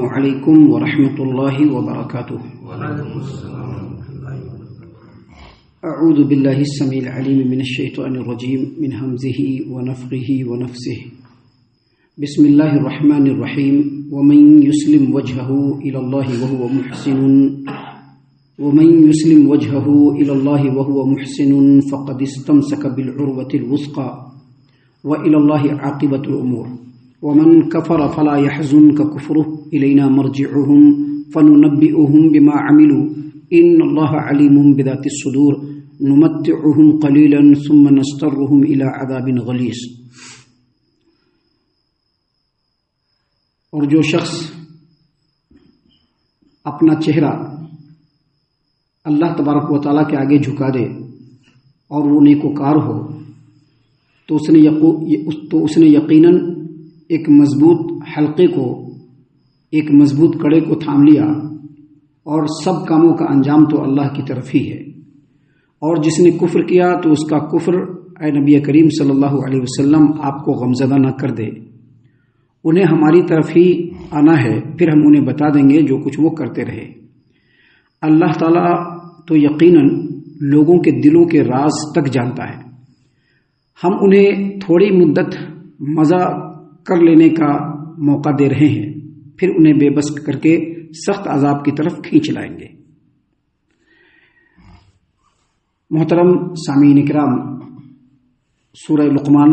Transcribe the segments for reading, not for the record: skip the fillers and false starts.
علیکم ورحمۃ اللہ وبرکاتہ۔ اعوذ باللہ السمیع العلیم من الشیطان الرجیم من ہمزہ ونفخہ ونفثہ۔ بسم اللہ الرحمن الرحیم۔ ومن يسلم وجهه إلى الله وهو محسن فقد استمسك بالعروة الوثقى وإلى الله عاقبة الأمور۔ ومن كفر فلا يحزنك كفره إلينا مرجعهم فننبئهم بما عملوا إن الله عليم بذات الصدور نمتعهم قليلا ثم نضطرهم إلى عذاب غليظ۔ اور جو شخص اپنا چہرہ اللہ تبارک و تعالیٰ کے آگے جھکا دے اور وہ نیکوکار ہو تو اس نے یقیناً ایک مضبوط حلقے کو، ایک مضبوط کڑے کو تھام لیا، اور سب کاموں کا انجام تو اللہ کی طرف ہی ہے۔ اور جس نے کفر کیا تو اس کا کفر اے نبی کریم صلی اللہ علیہ وسلم آپ کو غمزدہ نہ کر دے۔ انہیں ہماری طرف ہی آنا ہے، پھر ہم انہیں بتا دیں گے جو کچھ وہ کرتے رہے۔ اللہ تعالیٰ تو یقیناً لوگوں کے دلوں کے راز تک جانتا ہے۔ ہم انہیں تھوڑی مدت مزہ کر لینے کا موقع دے رہے ہیں، پھر انہیں بے بس کر کے سخت عذاب کی طرف کھینچ لائیں گے۔ محترم سامعین کرام، سورہ لقمان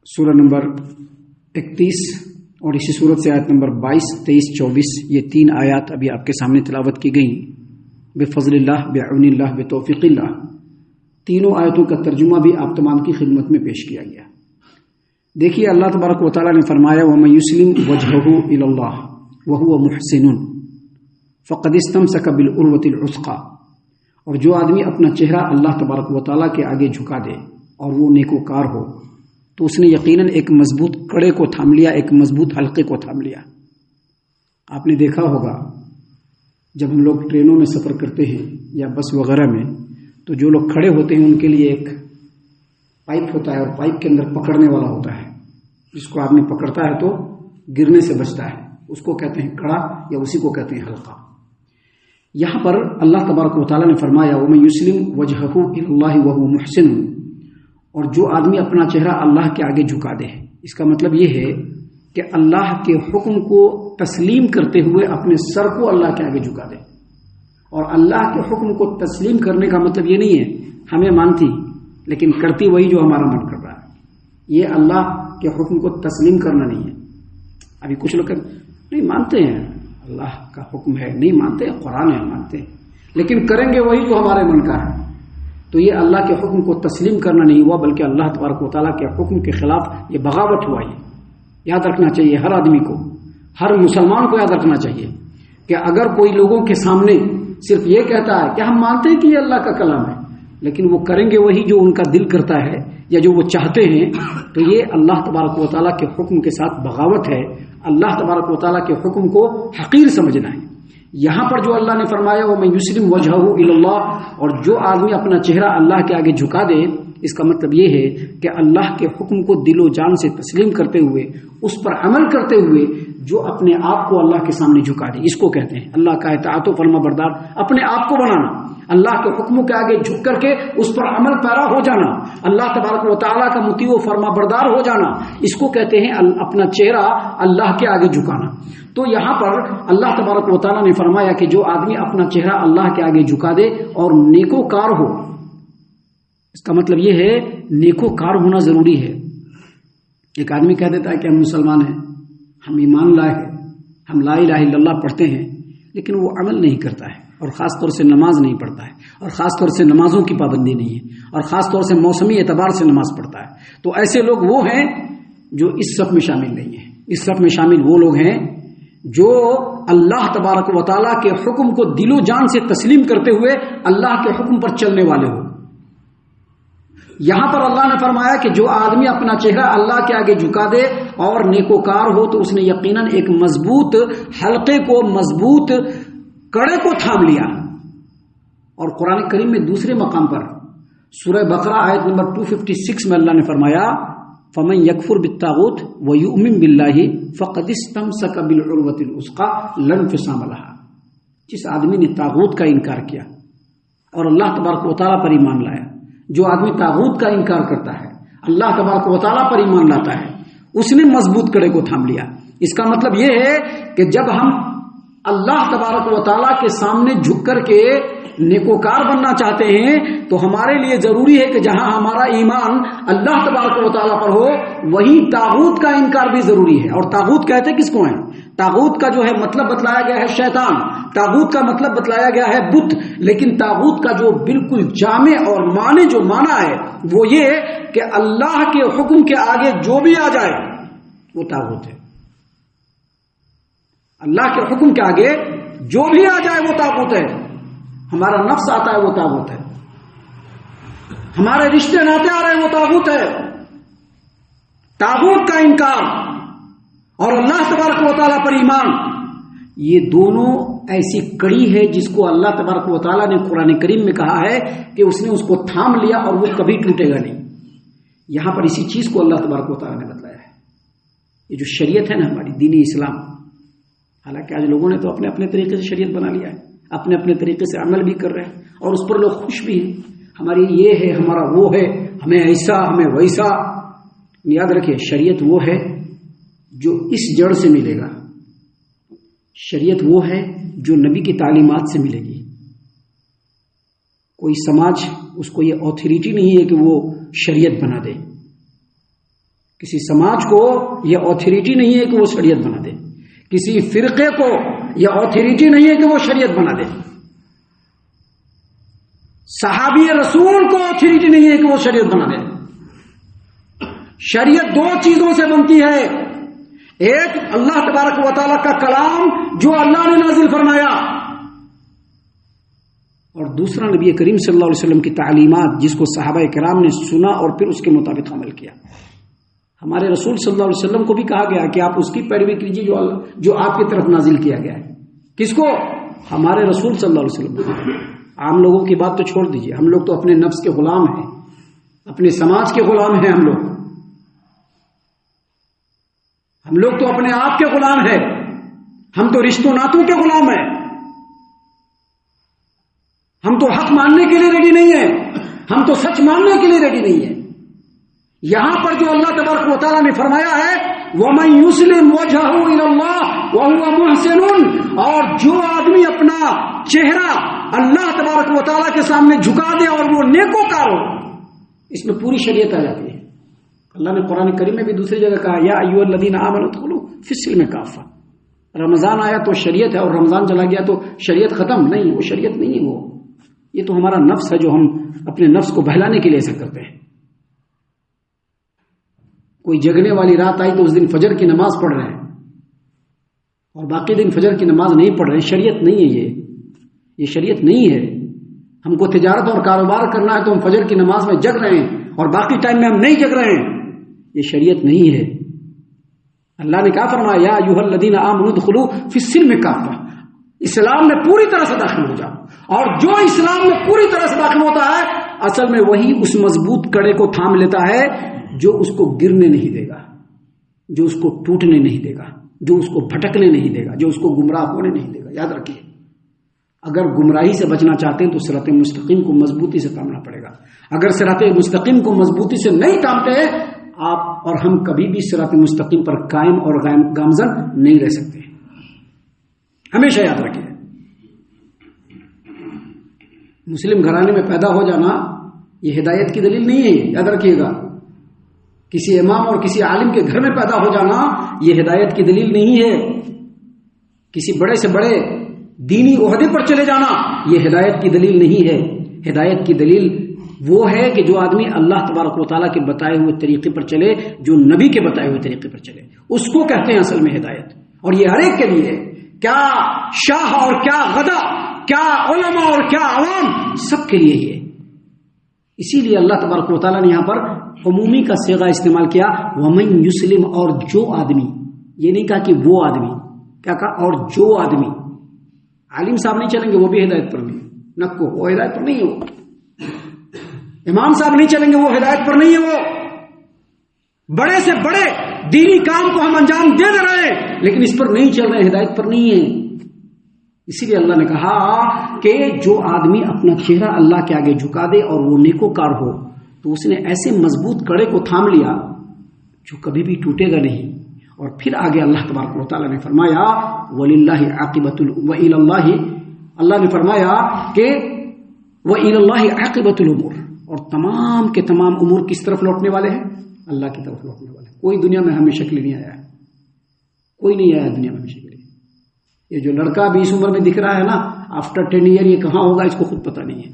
سورہ نمبر 31 اور اسی صورت سے آیت نمبر 22، 23، 24 یہ 3 آیات ابھی آپ کے سامنے تلاوت کی گئیں۔ بفضل اللہ، بعون اللہ، بتوفیق اللہ، تینوں آیتوں کا ترجمہ بھی آپ تمام کی خدمت میں پیش کیا گیا۔ دیکھیے، اللہ تبارک و تعالیٰ نے فرمایا وَمَن يُسْلِمْ وَجْهَهُ إِلَى اللَّهِ وَهُوَ مُحْسِنٌ فَقَدِ اسْتَمْسَكَ بِالْعُرْوَةِ الْوُثْقَى۔ اور جو آدمی اپنا چہرہ اللہ تبارک و تعالیٰ کے آگے جھکا دے اور وہ نیکوکار ہو تو اس نے یقیناً ایک مضبوط کڑے کو تھام لیا، ایک مضبوط حلقے کو تھام لیا۔ آپ نے دیکھا ہوگا جب ہم لوگ ٹرینوں میں سفر کرتے ہیں یا بس وغیرہ میں، تو جو لوگ کھڑے ہوتے ہیں ان کے لیے ایک پائپ ہوتا ہے، اور پائپ کے اندر پکڑنے والا ہوتا ہے، جس کو آدمی پکڑتا ہے تو گرنے سے بچتا ہے، اس کو کہتے ہیں کڑا یا اسی کو کہتے ہیں حلقہ۔ یہاں پر اللہ تبارک و تعالیٰ نے فرمایا وَمَن يُسْلِمْ وَجْهَهُ إِلَى اللَّهِ وَهُوَ مُحْسِنٌ، اور جو آدمی اپنا چہرہ اللہ کے آگے جھکا دے۔ اس کا مطلب یہ ہے کہ اللہ کے حکم کو تسلیم کرتے ہوئے اپنے سر کو اللہ کے آگے جھکا دے۔ اور اللہ کے حکم کو تسلیم کرنے کا مطلب یہ نہیں ہے ہمیں مانتی لیکن کرتی وہی جو ہمارا من کر رہا ہے، یہ اللہ کے حکم کو تسلیم کرنا نہیں ہے۔ ابھی کچھ لوگ نہیں مانتے ہیں اللہ کا حکم ہے، نہیں مانتے ہیں قرآن ہے، مانتے ہیں لیکن کریں گے وہی جو ہمارے من کا ہے، تو یہ اللہ کے حکم کو تسلیم کرنا نہیں ہوا، بلکہ اللہ تبارک و تعالیٰ کے حکم کے خلاف یہ بغاوت ہوا۔ یہ یاد رکھنا چاہیے ہر آدمی کو، ہر مسلمان کو یاد رکھنا چاہیے کہ اگر کوئی لوگوں کے سامنے صرف یہ کہتا ہے کہ ہم مانتے ہیں کہ یہ اللہ کا کلام ہے، لیکن وہ کریں گے وہی جو ان کا دل کرتا ہے یا جو وہ چاہتے ہیں، تو یہ اللہ تبارک و تعالیٰ کے حکم کے ساتھ بغاوت ہے، اللہ تبارک و تعالیٰ کے حکم کو حقیر سمجھنا ہے۔ یہاں پر جو اللہ نے فرمایا وَمَن يُسْلِمْ وَجْهَهُ إِلَى اللَّهِ، اور جو آدمی اپنا چہرہ اللہ کے آگے جھکا دے، اس کا مطلب یہ ہے کہ اللہ کے حکم کو دل و جان سے تسلیم کرتے ہوئے، اس پر عمل کرتے ہوئے، جو اپنے آپ کو اللہ کے سامنے جھکا دے، اس کو کہتے ہیں اللہ کا اطاعت و فرما بردار، اپنے آپ کو بنانا، اللہ کے حکموں کے آگے جھک کر کے اس پر عمل پیرا ہو جانا، اللہ تبارک و تعالیٰ کا مطیع و فرما بردار ہو جانا، اس کو کہتے ہیں اپنا چہرہ اللہ کے آگے جھکانا۔ تو یہاں پر اللہ تبارک و تعالیٰ نے فرمایا کہ جو آدمی اپنا چہرہ اللہ کے آگے جھکا دے اور نیکوکار ہو، اس کا مطلب یہ ہے نیکوکار ہونا ضروری ہے۔ ایک آدمی کہہ دیتا ہے کہ ہم مسلمان ہیں، ہم ایمان لائے ہیں، ہم لا الہ الا اللہ پڑھتے ہیں، لیکن وہ عمل نہیں کرتا ہے، اور خاص طور سے نماز نہیں پڑھتا ہے، اور خاص طور سے نمازوں کی پابندی نہیں ہے، اور خاص طور سے موسمی اعتبار سے نماز پڑھتا ہے، تو ایسے لوگ وہ ہیں جو اس صف میں شامل نہیں ہیں۔ اس صف میں شامل وہ لوگ ہیں جو اللہ تبارک و تعالیٰ کے حکم کو دل و جان سے تسلیم کرتے ہوئے اللہ کے حکم پر چلنے والے ہو۔ یہاں پر اللہ نے فرمایا کہ جو آدمی اپنا چہرہ اللہ کے آگے جھکا دے اور نیکوکار ہو تو اس نے یقیناً ایک مضبوط حلقے کو، مضبوط کڑے کو تھام لیا۔ اور قرآن کریم میں دوسرے مقام پر سورہ بقرہ آیت نمبر 256 میں اللہ نے فرمایا فمن یکفر بالطاغوت ویؤمن باللہ فقد استمسک بالعروۃ الوثقی لا انفصام لها. جس آدمی نے طاغوت کا انکار کیا اور اللہ تبارک و تعالیٰ پر ایمان لایا، جو آدمی طاغوت کا انکار کرتا ہے اللہ تبارک و تعالیٰ پر ایمان لاتا ہے، اس نے مضبوط کڑے کو تھام لیا. اس کا مطلب یہ ہے کہ جب ہم اللہ تبارک و تعالیٰ کے سامنے جھک کر کے نیکوکار بننا چاہتے ہیں تو ہمارے لیے ضروری ہے کہ جہاں ہمارا ایمان اللہ تبارک و تعالیٰ پر ہو وہیں طاغوت کا انکار بھی ضروری ہے. اور طاغوت کہتے کس کو ہیں؟ طاغوت کا جو ہے مطلب بتلایا گیا ہے شیطان، طاغوت کا مطلب بتلایا گیا ہے بت، لیکن طاغوت کا جو بالکل جامع اور معنی جو مانا ہے وہ یہ کہ اللہ کے حکم کے آگے جو بھی آ جائے وہ طاغوت ہے. اللہ کے حکم کے آگے جو بھی آ جائے وہ طاغوت ہے. ہمارا نفس آتا ہے وہ طاغوت ہے، ہمارے رشتے ناتے آ رہے ہیں وہ طاغوت ہے. طاغوت کا انکار اور اللہ تبارک و تعالیٰ پر ایمان، یہ دونوں ایسی کڑی ہے جس کو اللہ تبارک و تعالیٰ نے قرآن کریم میں کہا ہے کہ اس نے اس کو تھام لیا اور وہ کبھی ٹوٹے گا نہیں. یہاں پر اسی چیز کو اللہ تبارک و تعالیٰ نے بتلایا ہے. یہ جو شریعت ہے نا ہماری دینی اسلام، حالانکہ آج لوگوں نے تو اپنے اپنے طریقے سے شریعت بنا لیا ہے، اپنے اپنے طریقے سے عمل بھی کر رہے ہیں اور اس پر لوگ خوش بھی ہیں. ہماری یہ ہے، ہمارا وہ ہے، ہمیں ایسا ہمیں ویسا. یاد رکھیے شریعت وہ ہے جو اس جڑ سے ملے گا. شریعت وہ ہے جو نبی کی تعلیمات سے ملے گی. کوئی سماج اس کو یہ اتھارٹی نہیں ہے کہ وہ شریعت بنا دے. کسی سماج کو یہ اتھارٹی نہیں ہے کہ وہ شریعت بنا دے. کسی فرقے کو یہ اتھارٹی نہیں ہے کہ وہ شریعت بنا دے. صحابی رسول کو اتھارٹی نہیں ہے کہ وہ شریعت بنا دے. شریعت دو چیزوں سے بنتی ہے، ایک اللہ تبارک و تعالیٰ کا کلام جو اللہ نے نازل فرمایا، اور دوسرا نبی کریم صلی اللہ علیہ وسلم کی تعلیمات جس کو صحابہ کرام نے سنا اور پھر اس کے مطابق عمل کیا. ہمارے رسول صلی اللہ علیہ وسلم کو بھی کہا گیا کہ آپ اس کی پیروی کیجیے جو آپ کی طرف نازل کیا گیا ہے. کس کو؟ ہمارے رسول صلی اللہ علیہ وسلم. عام لوگوں کی بات تو چھوڑ دیجیے، ہم لوگ تو اپنے نفس کے غلام ہیں، اپنے سماج کے غلام ہیں. ہم لوگ تو اپنے آپ کے غلام ہیں، ہم تو رشتوں ناتوں کے غلام ہیں. ہم تو حق ماننے کے لیے ریڈی نہیں ہیں، ہم تو سچ ماننے کے لیے ریڈی نہیں ہیں. یہاں پر جو اللہ تبارک و تعالیٰ نے فرمایا ہے وَمَن يُسْلِمْ وَجْهَهُ إِلَى اللَّهِ وَهُوَ مُحْسِنٌ، اور جو آدمی اپنا چہرہ اللہ تبارک و تعالیٰ کے سامنے جھکا دے اور وہ نیکوکار ہو، اس میں پوری شریعت آ جاتی ہے. اللہ نے قرآن کریم میں بھی دوسری جگہ کہا یا ایھا الذین آمنوا ادخلوا فی السلم کافہ. رمضان آیا تو شریعت ہے اور رمضان چلا گیا تو شریعت ختم نہیں. وہ شریعت نہیں ہے، وہ یہ تو ہمارا نفس ہے جو ہم اپنے نفس کو بہلانے کے لیے ایسا کرتے ہیں. کوئی جگنے والی رات آئی تو اس دن فجر کی نماز پڑھ رہے ہیں اور باقی دن فجر کی نماز نہیں پڑھ رہے ہیں. شریعت نہیں ہے، یہ شریعت نہیں ہے. ہم کو تجارت اور کاروبار کرنا ہے تو ہم فجر کی نماز میں جگ رہے ہیں اور باقی ٹائم میں ہم نہیں جگ رہے ہیں. یہ شریعت نہیں ہے. اللہ نے کہا فرمایا یا ایھا الذین آمنوا ادخلوا فی السلم کافہ، اسلام میں پوری طرح سے داخل ہو جاؤ. اور جو اسلام میں پوری طرح سے داخل ہوتا ہے اصل میں وہی اس مضبوط کڑے کو تھام لیتا ہے جو اس کو گرنے نہیں دے گا، جو اس کو ٹوٹنے نہیں دے گا، جو اس کو بھٹکنے نہیں دے گا، جو اس کو گمراہ ہونے نہیں دے گا. یاد رکھیے اگر گمراہی سے بچنا چاہتے ہیں تو صراط مستقیم کو مضبوطی سے تھامنا پڑے گا. اگر صراط مستقیم کو مضبوطی سے نہیں تھامتے آپ اور ہم کبھی بھی صراط مستقیم پر قائم اور گامزن نہیں رہ سکتے. ہمیشہ یاد رکھیے مسلم گھرانے میں پیدا ہو جانا یہ ہدایت کی دلیل نہیں ہے. یاد رکھیے گا کسی امام اور کسی عالم کے گھر میں پیدا ہو جانا یہ ہدایت کی دلیل نہیں ہے. کسی بڑے سے بڑے دینی عہدے پر چلے جانا یہ ہدایت کی دلیل نہیں ہے. ہدایت کی دلیل وہ ہے کہ جو آدمی اللہ تبارک و تعالیٰ کے بتائے ہوئے طریقے پر چلے، جو نبی کے بتائے ہوئے طریقے پر چلے، اس کو کہتے ہیں اصل میں ہدایت. اور یہ ہر ایک کے لیے ہے، کیا شاہ اور کیا غدا، کیا علماء اور کیا عوام، سب کے لیے یہ. اسی لیے اللہ تبارک و تعالیٰ نے یہاں پر عمومی کا صیغہ استعمال کیا وَمَن يُسْلِمْ، اور جو آدمی. یہ نہیں کہا کہ وہ آدمی، کیا کہا اور جو آدمی. عالم صاحب نہیں چلیں گے وہ بھی ہدایت پر نہیں، نکو وہ ہدایت پر نہیں ہے. وہ امام صاحب نہیں چلیں گے وہ ہدایت پر نہیں ہے. وہ بڑے سے بڑے دینی کام کو ہم انجام دے رہے ہیں لیکن اس پر نہیں چل رہے، ہدایت پر نہیں ہے۔ اسی لیے اللہ نے کہا کہ جو آدمی اپنا چہرہ اللہ کے آگے جھکا دے اور وہ نیکوکار ہو تو اس نے ایسے مضبوط کڑے کو تھام لیا جو کبھی بھی ٹوٹے گا نہیں۔ اور پھر آگے اللہ تبارک و تعالیٰ نے فرمایا وَلِلَّهِ عَاقِبَةُ وَإِلَى اللَّهِ، اللہ نے فرمایا کہ وَإِلَى اللَّهِ عَاقِبَةُ الْأُمُورِ، اور تمام کے تمام امور کس طرف لوٹنے والے ہیں؟ اللہ کی طرف لوٹنے والے ہیں۔ کوئی دنیا میں ہمیشہ کے لیے نہیں آیا ہے، کوئی نہیں آیا دنیا میں ہمیشہ کے لیے۔ یہ جو لڑکا بھی اس عمر میں دکھ رہا ہے نا، آفٹر 10 ایئر یہ کہاں ہوگا اس کو خود پتہ نہیں ہے۔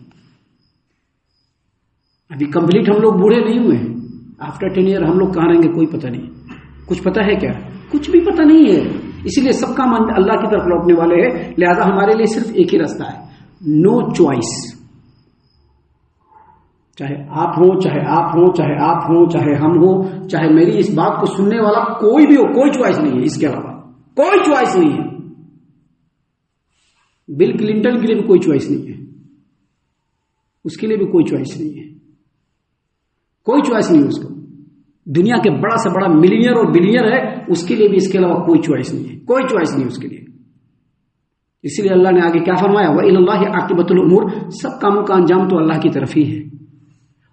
ابھی کمپلیٹ ہم لوگ بوڑھے نہیں ہوئے ہیں، آفٹر 10 ایئر ہم لوگ کہاں رہیں گے کوئی پتہ نہیں۔ کچھ پتہ ہے کیا؟ کچھ بھی پتہ نہیں ہے۔ اسی لیے سب کام اللہ کی طرف لوٹنے والے ہیں، لہذا ہمارے لیے صرف ایک ہی راستہ ہے، نو چوائس۔ چاہے آپ ہوں، چاہے آپ ہوں، چاہے آپ ہوں، چاہے ہم ہوں، چاہے میری اس بات کو سننے والا کوئی بھی ہو، کوئی چوائس نہیں ہے، اس کے علاوہ کوئی چوائس نہیں ہے۔ بل کلنٹن کے لیے بھی کوئی چوائس نہیں ہے، اس کے لیے بھی کوئی چوائس نہیں ہے، کوئی چوائس نہیں ہے اس کو۔ دنیا کے بڑا سے بڑا ملینئر اور بلینئر ہے، اس کے لیے بھی اس کے علاوہ کوئی چوائس نہیں ہے، کوئی چوائس نہیں ہے اس کے لیے۔ اسی لیے اللہ نے آگے کیا فرمایا وَإِلَى اللَّهِ عَاقِبَةُ الْأُمُورِ، سب کاموں کا انجام تو اللہ کی طرف ہی ہے۔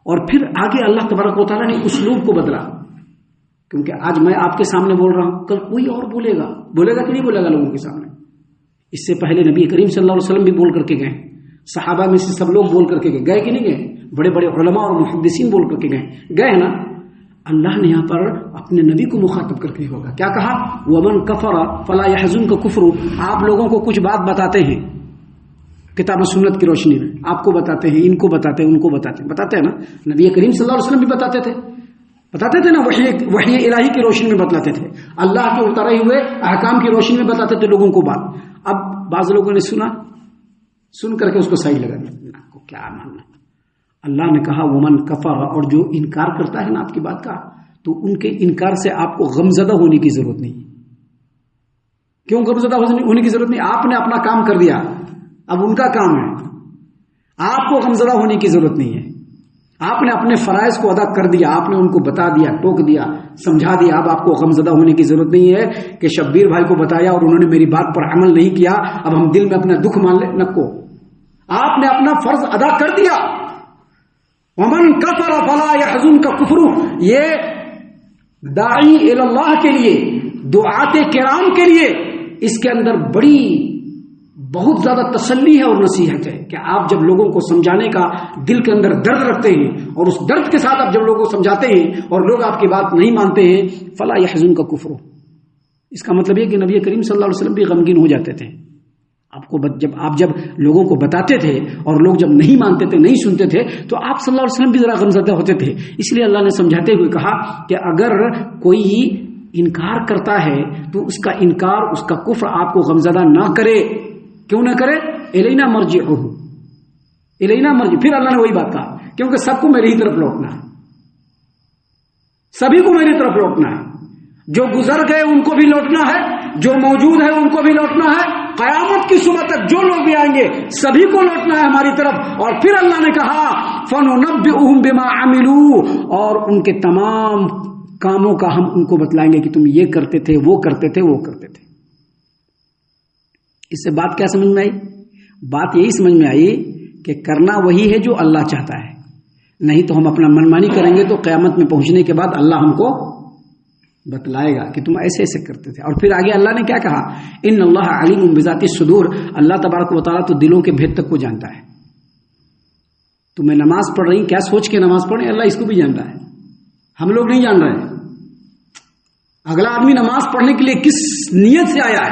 اور پھر آگے اللہ تبارک و تعالیٰ نے اسلوب کو بدلا، کیونکہ آج میں آپ کے سامنے بول رہا ہوں، کل کوئی اور بولے گا کہ نہیں بولے گا لوگوں کے سامنے۔ اس سے پہلے نبی کریم صلی اللہ علیہ وسلم بھی بول کر کے گئے، صحابہ میں سے سب لوگ بول کر کے گئے کہ نہیں گئے؟ بڑے بڑے علماء اور محدثین بول کر کے گئے ہیں نا۔ اللہ نے یہاں پر اپنے نبی کو مخاطب کر کے ہوگا کیا کہا؟ وَمَنْ كَفَرَ فَلَا يَحْزُنْكَ كُفْرُهُ، آپ لوگوں کو کچھ بات بتاتے ہیں کتاب و سنت کی روشنی میں، آپ کو بتاتے ہیں، ان کو بتاتے ہیں، ان کو بتاتے ہیں نا۔ نبی کریم صلی اللہ علیہ وسلم بھی بتاتے تھے نا، وحی الہی کی روشنی میں بتاتے تھے، اللہ کے اتارے ہوئے احکام کی روشنی میں بتاتے تھے لوگوں کو بات۔ اب بعض لوگوں نے سن کر کے اس کو صحیح لگا دیا، آپ کو کیا ماننا۔ اللہ نے کہا ومن کفر، اور جو انکار کرتا ہے نا آپ کی بات کا، تو ان کے انکار سے آپ کو غمزدہ ہونے کی ضرورت نہیں۔ کیوں غمزدہ ہونے کی ضرورت نہیں؟ آپ نے اپنا کام کر دیا، اب ان کا کام ہے، آپ کو غمزدہ ہونے کی ضرورت نہیں ہے۔ آپ نے اپنے فرائض کو ادا کر دیا، آپ نے ان کو بتا دیا، ٹوک دیا، سمجھا دیا، اب آپ کو غمزدہ ہونے کی ضرورت نہیں ہے کہ شبیر بھائی کو بتایا اور انہوں نے میری بات پر عمل نہیں کیا، اب ہم دل میں اپنا دکھ مان لیں۔ نکو، آپ نے اپنا فرض ادا کر دیا۔ ومن کفر فلا يحزنک کفرہ، یہ داعی الی اللہ کے لیے، دعاۃ کرام کے لیے اس کے اندر بہت زیادہ تسلی ہے اور نصیحت ہے کہ آپ جب لوگوں کو سمجھانے کا دل کے اندر درد رکھتے ہیں اور اس درد کے ساتھ آپ جب لوگوں کو سمجھاتے ہیں اور لوگ آپ کی بات نہیں مانتے ہیں، فلا يحزنک کفرہ، اس کا مطلب یہ کہ نبی کریم صلی اللہ علیہ وسلم بھی غمگین ہو جاتے تھے۔ آپ کو جب لوگوں کو بتاتے تھے اور لوگ جب نہیں مانتے تھے، نہیں سنتے تھے، تو آپ صلی اللہ علیہ وسلم بھی ذرا غمزدہ ہوتے تھے۔ اس لیے اللہ نے سمجھاتے ہوئے کہا کہ اگر کوئی انکار کرتا ہے تو اس کا انکار، اس کا کفر آپ کو غمزدہ نہ کرے۔ کیوں نہ کرے؟ الینا مرجعہ، الینا مرجع، پھر اللہ نے وہی بات کہا کیونکہ سب کو میری ہی طرف لوٹنا ہے، سبھی کو میری طرف لوٹنا ہے، جو گزر گئے ان کو بھی لوٹنا ہے، جو موجود ہے ان کو بھی لوٹنا ہے، قیامت کی صبح تک جو لوگ بھی آئیں گے سبھی کو لوٹنا ہے ہماری طرف۔ اور پھر اللہ نے کہا فَنُنَبِّئُهُم بِمَا عَمِلُوا، اور ان کے تمام کاموں کا ہم ان کو بتلائیں گے کہ تم یہ کرتے تھے، وہ کرتے تھے، وہ کرتے تھے۔ اس سے بات کیا سمجھ میں آئی؟ بات یہی سمجھ میں آئی کہ کرنا وہی ہے جو اللہ چاہتا ہے، نہیں تو ہم اپنا منمانی کریں گے تو قیامت میں پہنچنے کے بعد اللہ ہم کو بتلائے گا کہ تم ایسے ایسے کرتے تھے۔ اور پھر آگے اللہ نے کیا کہا؟ ان اللہ علیم بذات الصدور، اللہ تبارک و تعالیٰ تو دلوں کے بھید تک کو جانتا ہے۔ تمہیں نماز پڑھ رہی کیا سوچ کے نماز پڑھ رہی، اللہ اس کو بھی جانتا ہے، ہم لوگ نہیں جان رہے۔ اگلا آدمی نماز پڑھنے کے لیے کس نیت سے آیا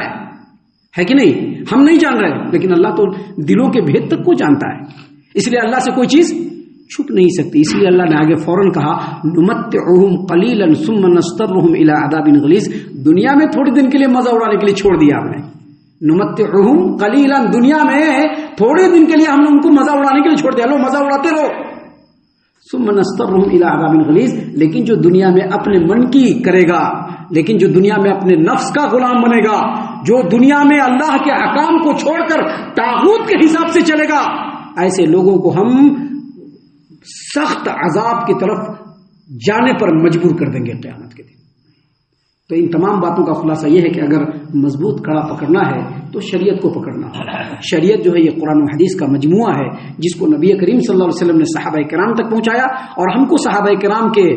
ہے کہ نہیں، ہم نہیں جان رہے، لیکن اللہ تو دلوں کے بھید تک کو جانتا ہے۔ اس لیے اللہ سے کوئی چیز چھپ نہیں سکتی۔ اس لیے اللہ نے آگے فوراً کہا نمتعہم قلیلا ثم نضطرہم الی عذاب غلیظ، دنیا میں تھوڑے دن کے لیے مزہ اڑانے کے لیے چھوڑ دیا آپ نے، نمتعہم قلیلا، دنیا میں تھوڑے دن کے لیے ہم نے ان کو مزہ اڑانے کے لیے چھوڑ دیا، لو مزہ اڑاتے رہو، ثم نضطرہم الی عذاب غلیظ، لیکن جو دنیا میں اپنے من کی کرے گا، لیکن جو دنیا میں اپنے نفس کا غلام بنے گا، جو دنیا میں اللہ کے احکام کو چھوڑ کر طاغوت کے حساب سے چلے گا، ایسے لوگوں کو ہم سخت عذاب کی طرف جانے پر مجبور کر دیں گے قیامت کے دن۔ تو ان تمام باتوں کا خلاصہ یہ ہے کہ اگر مضبوط کڑا پکڑنا ہے تو شریعت کو پکڑنا ہے۔ شریعت جو ہے یہ قرآن و حدیث کا مجموعہ ہے جس کو نبی کریم صلی اللہ علیہ وسلم نے صحابہ کرام تک پہنچایا، اور ہم کو صحابہ کرام کے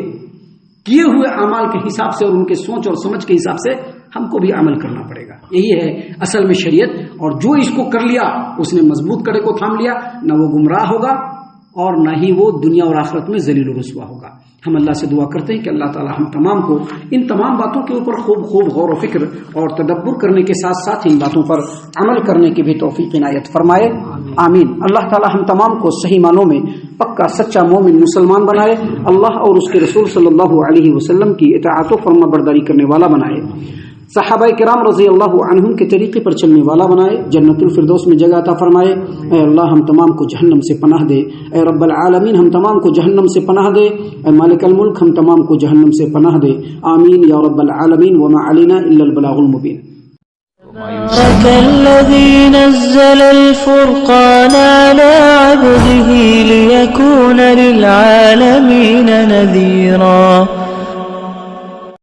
کیے ہوئے اعمال کے حساب سے اور ان کے سوچ اور سمجھ کے حساب سے ہم کو بھی عمل کرنا پڑے گا۔ یہی ہے اصل میں شریعت، اور جو اس کو کر لیا اس نے مضبوط کڑے کو تھام لیا، نہ وہ گمراہ ہوگا اور نہ ہی وہ دنیا اور آخرت میں ذلیل و رسوا ہوگا۔ ہم اللہ سے دعا کرتے ہیں کہ اللہ تعالی ہم تمام کو ان تمام باتوں کے اوپر خوب غور و فکر اور تدبر کرنے کے ساتھ ساتھ ان باتوں پر عمل کرنے کی بھی توفیق عنایت فرمائے، آمین۔ اللہ تعالی ہم تمام کو صحیح معنوں میں پکا سچا مومن مسلمان بنائے، اللہ اور اس کے رسول صلی اللہ علیہ وسلم کی اطاعت و فرما برداری کرنے والا بنائے، صحابہ کرام رضی اللہ عنہم کے طریقے پر چلنے والا بنائے، جنت الفردوس میں جگہ عطا فرمائے۔ اے اللہ ہم تمام کو جہنم سے پناہ دے، اے رب العالمین ہم تمام کو جہنم سے پناہ دے، اے مالک الملک ہم تمام کو جہنم سے پناہ دے، آمین یا رب العالمین، وما علینا الا البلاغ المبین۔ تبارك الذي نزل الفرقان على عبده ليكون للعالمين نذيرا